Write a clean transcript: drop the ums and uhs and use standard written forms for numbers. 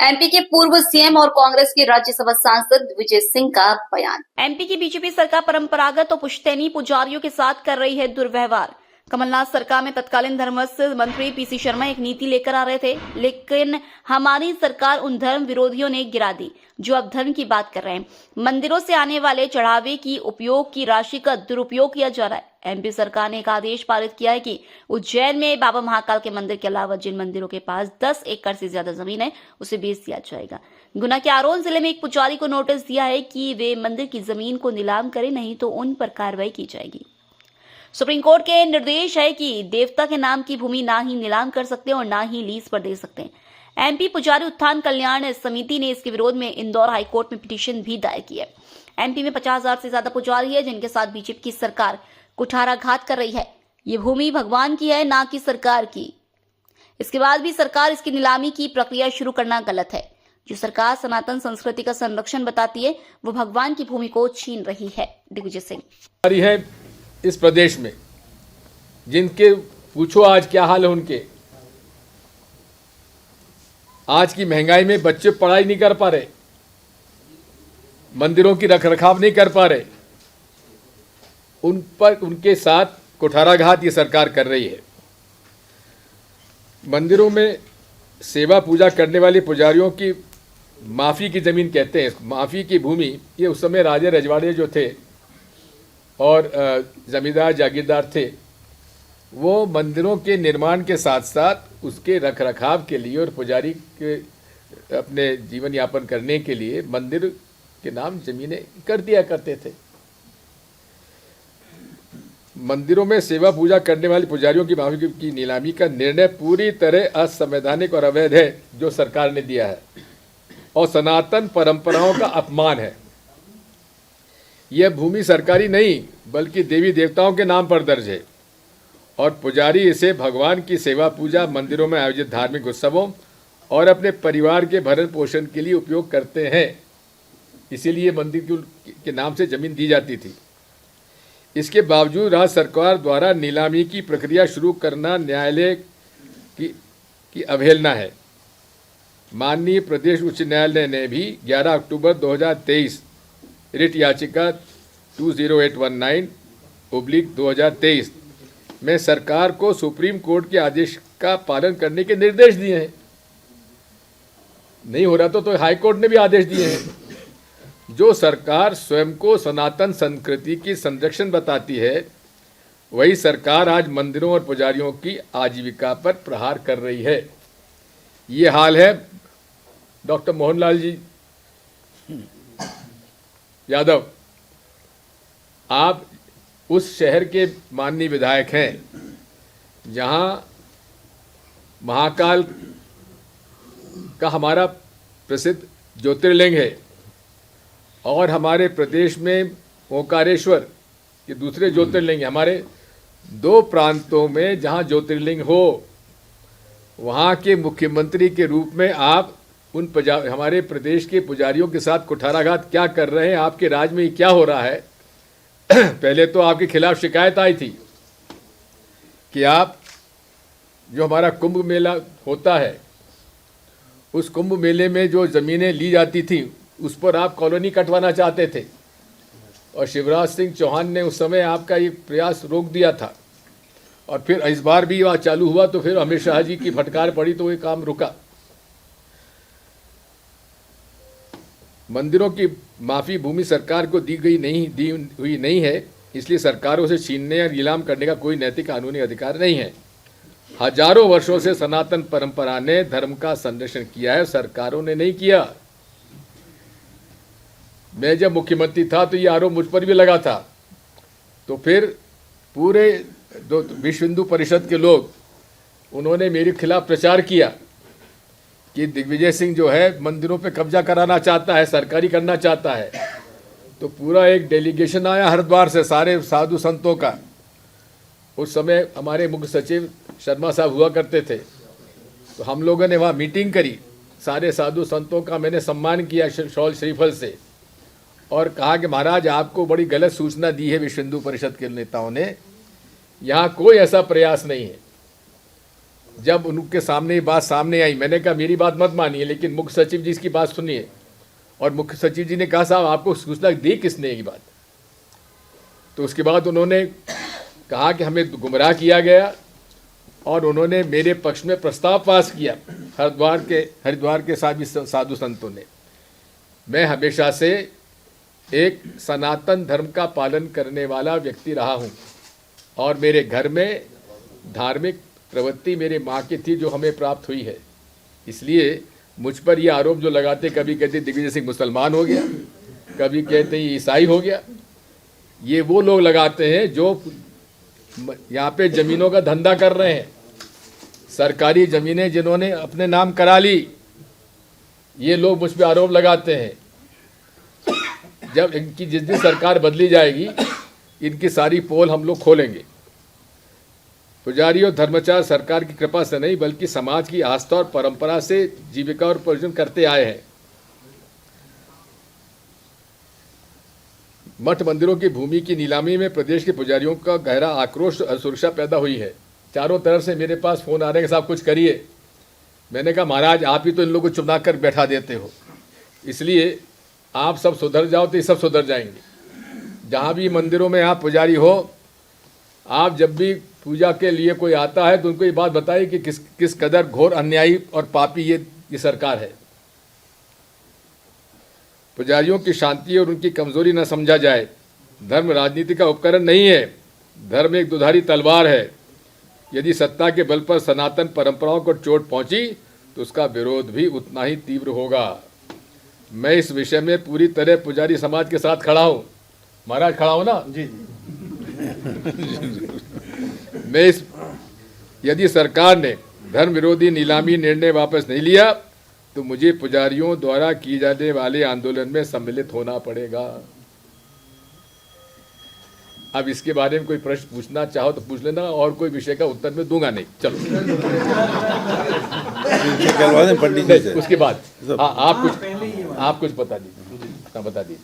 MP के पूर्व CM और कांग्रेस के राज्यसभा सांसद दिग्विजय सिंह का बयान। एमपी की बीजेपी सरकार परंपरागत और पुश्तैनी पुजारियों के साथ कर रही है दुर्व्यवहार। कमलनाथ सरकार में तत्कालीन धर्मस्व मंत्री पीसी शर्मा एक नीति लेकर आ रहे थे, लेकिन हमारी सरकार उन धर्म विरोधियों ने गिरा दी जो अब धर्म की बात कर रहे हैं। मंदिरों से आने वाले चढ़ावे की उपयोग की राशि का दुरुपयोग किया जा रहा है। एमपी सरकार ने एक आदेश पारित किया है कि उज्जैन में बाबा महाकाल के मंदिर के अलावा जिन मंदिरों के पास 10 एकड़ से ज्यादा जमीन है उसे बेच दिया जाएगा। गुना के आरोन जिले में एक पुजारी को नोटिस दिया है कि वे मंदिर की जमीन को नीलाम करें, नहीं तो उन पर कार्रवाई की जाएगी। सुप्रीम कोर्ट के निर्देश है कि देवता के नाम की भूमि ना ही नीलाम कर सकते और ना ही लीज पर दे सकते हैं। एमपी पुजारी उत्थान कल्याण समिति ने इसके विरोध में इंदौर हाईकोर्ट में पिटीशन भी दायर की है। एमपी में 50,000 से ज्यादा पुजारी है जिनके साथ बीजेपी की सरकार कुठाराघात कर रही है। ये भूमि भगवान की है, ना कि सरकार की। इसके बाद भी सरकार इसकी नीलामी की प्रक्रिया शुरू करना गलत है। जो सरकार सनातन संस्कृति का संरक्षण बताती है वो भगवान की भूमि को छीन रही है। दिग्विजय सिंह है इस प्रदेश में, जिनके पूछो आज क्या हाल है उनके। आज की महंगाई में बच्चे पढ़ाई नहीं कर पा रहे, मंदिरों की रखरखाव नहीं कर पा रहे, उन पर उनके साथ कुठाराघात ये सरकार कर रही है। मंदिरों में सेवा पूजा करने वाले पुजारियों की माफी की जमीन कहते हैं, माफी की भूमि, ये उस समय राजे रजवाड़े जो थे और जमींदार जागीरदार थे, वो मंदिरों के निर्माण के साथ साथ उसके रखरखाव के लिए और पुजारी के अपने जीवन यापन करने के लिए मंदिर के नाम जमीनें कर दिया करते थे। मंदिरों में सेवा पूजा करने वाले पुजारियों की माफी की नीलामी का निर्णय पूरी तरह असंवैधानिक और अवैध है जो सरकार ने दिया है और सनातन परंपराओं का अपमान है। यह भूमि सरकारी नहीं बल्कि देवी देवताओं के नाम पर दर्ज है और पुजारी इसे भगवान की सेवा पूजा, मंदिरों में आयोजित धार्मिक उत्सवों और अपने परिवार के भरण पोषण के लिए उपयोग करते हैं। इसीलिए मंदिर के नाम से जमीन दी जाती थी। इसके बावजूद राज्य सरकार द्वारा नीलामी की प्रक्रिया शुरू करना न्यायालय की अवहेलना है। माननीय प्रदेश उच्च न्यायालय ने भी 11 अक्टूबर 2023 रिट याचिका 20819/2023 में सरकार को सुप्रीम कोर्ट के आदेश का पालन करने के निर्देश दिए हैं। नहीं हो रहा तो हाई कोर्ट ने भी आदेश दिए हैं। जो सरकार स्वयं को सनातन संस्कृति की संरक्षण बताती है, वही सरकार आज मंदिरों और पुजारियों की आजीविका पर प्रहार कर रही है। ये हाल है डॉक्टर मोहनलाल जी यादव, आप उस शहर के माननीय विधायक हैं जहां महाकाल का हमारा प्रसिद्ध ज्योतिर्लिंग है और हमारे प्रदेश में ओंकारेश्वर के दूसरे ज्योतिर्लिंग, हमारे 2 प्रांतों में जहां ज्योतिर्लिंग हो, वहां के मुख्यमंत्री के रूप में आप उन हमारे प्रदेश के पुजारियों के साथ कुठाराघात क्या कर रहे हैं? आपके राज में क्या हो रहा है? पहले तो आपके खिलाफ शिकायत आई थी कि आप जो हमारा कुंभ मेला होता है, उस कुंभ मेले में जो ज़मीनें ली जाती थी उस पर आप कॉलोनी कटवाना चाहते थे और शिवराज सिंह चौहान ने उस समय आपका ये प्रयास रोक दिया था। और फिर इस बार भी वह चालू हुआ तो फिर अमित शाह जी की फटकार पड़ी तो ये काम रुका। मंदिरों की माफी भूमि सरकार को दी हुई नहीं है, इसलिए सरकारों से छीनने या नीलाम करने का कोई नैतिक कानूनी अधिकार नहीं है। हजारों वर्षों से सनातन परंपरा ने धर्म का संरक्षण किया है, सरकारों ने नहीं किया। मैं जब मुख्यमंत्री था तो ये आरोप मुझ पर भी लगा था, तो फिर पूरे विश्व हिंदू परिषद के लोग उन्होंने मेरे खिलाफ प्रचार किया कि दिग्विजय सिंह जो है मंदिरों पे कब्जा कराना चाहता है, सरकारी करना चाहता है। तो पूरा एक डेलीगेशन आया हरिद्वार से, सारे साधु संतों का। उस समय हमारे मुख्य सचिव शर्मा साहब हुआ करते थे, तो हम लोगों ने वहाँ मीटिंग करी, सारे साधु संतों का मैंने सम्मान किया शॉल श्रीफल से और कहा कि महाराज आपको बड़ी गलत सूचना दी है विश्व हिंदू परिषद के नेताओं ने, यहाँ कोई ऐसा प्रयास नहीं है। जब उनके सामने ये बात सामने आई, मैंने कहा मेरी बात मत मानिए, लेकिन मुख्य सचिव जी इसकी बात सुनिए। और मुख्य सचिव जी ने कहा साहब आपको सूचना दी किसने ये बात? तो उसके बाद उन्होंने कहा कि हमें गुमराह किया गया और उन्होंने मेरे पक्ष में प्रस्ताव पास किया हरिद्वार के साधु संतों ने। मैं हमेशा से एक सनातन धर्म का पालन करने वाला व्यक्ति रहा हूँ और मेरे घर में धार्मिक प्रवृत्ति मेरे माँ की थी जो हमें प्राप्त हुई है। इसलिए मुझ पर ये आरोप जो लगाते, कभी कहते दिग्विजय सिंह मुसलमान हो गया, कभी कहते हैं ईसाई हो गया, ये वो लोग लगाते हैं जो यहाँ पे जमीनों का धंधा कर रहे हैं, सरकारी जमीनें जिन्होंने अपने नाम करा ली, ये लोग मुझ पे आरोप लगाते हैं। जब इनकी जिस दिन सरकार बदली जाएगी इनकी सारी पोल हम लोग खोलेंगे। पुजारी और धर्माचार्य सरकार की कृपा से नहीं बल्कि समाज की आस्था और परंपरा से जीविका और उपार्जन करते आए हैं। मठ मंदिरों की भूमि की नीलामी में प्रदेश के पुजारियों का गहरा आक्रोश और असुरक्षा पैदा हुई है। चारों तरफ से मेरे पास फोन आ रहे हैं कि साहब कुछ करिए। मैंने कहा महाराज आप ही तो इन लोगों को चुना कर बैठा देते हो, इसलिए आप सब सुधर जाओ तो ये सब सुधर जाएंगे। जहाँ भी मंदिरों में आप पुजारी हो, आप जब भी पूजा के लिए कोई आता है तो उनको ये बात बताइए कि किस कदर घोर अन्यायी और पापी ये सरकार है। पुजारियों की शांति और उनकी कमजोरी न समझा जाए। धर्म राजनीति का उपकरण नहीं है, धर्म एक दुधारी तलवार है। यदि सत्ता के बल पर सनातन परंपराओं को चोट पहुंची तो उसका विरोध भी उतना ही तीव्र होगा। मैं इस विषय में पूरी तरह पुजारी समाज के साथ खड़ा हूं। महाराज खड़ा हो ना? जी। यदि सरकार ने धर्म विरोधी नीलामी निर्णय वापस नहीं लिया तो मुझे पुजारियों द्वारा किए जाने वाले आंदोलन में सम्मिलित होना पड़ेगा। अब इसके बारे में कोई प्रश्न पूछना चाहो तो पूछ लेना, और कोई विषय का उत्तर मैं दूंगा नहीं। चलो पंडित जी उसके बाद आप कुछ बता दीजिए।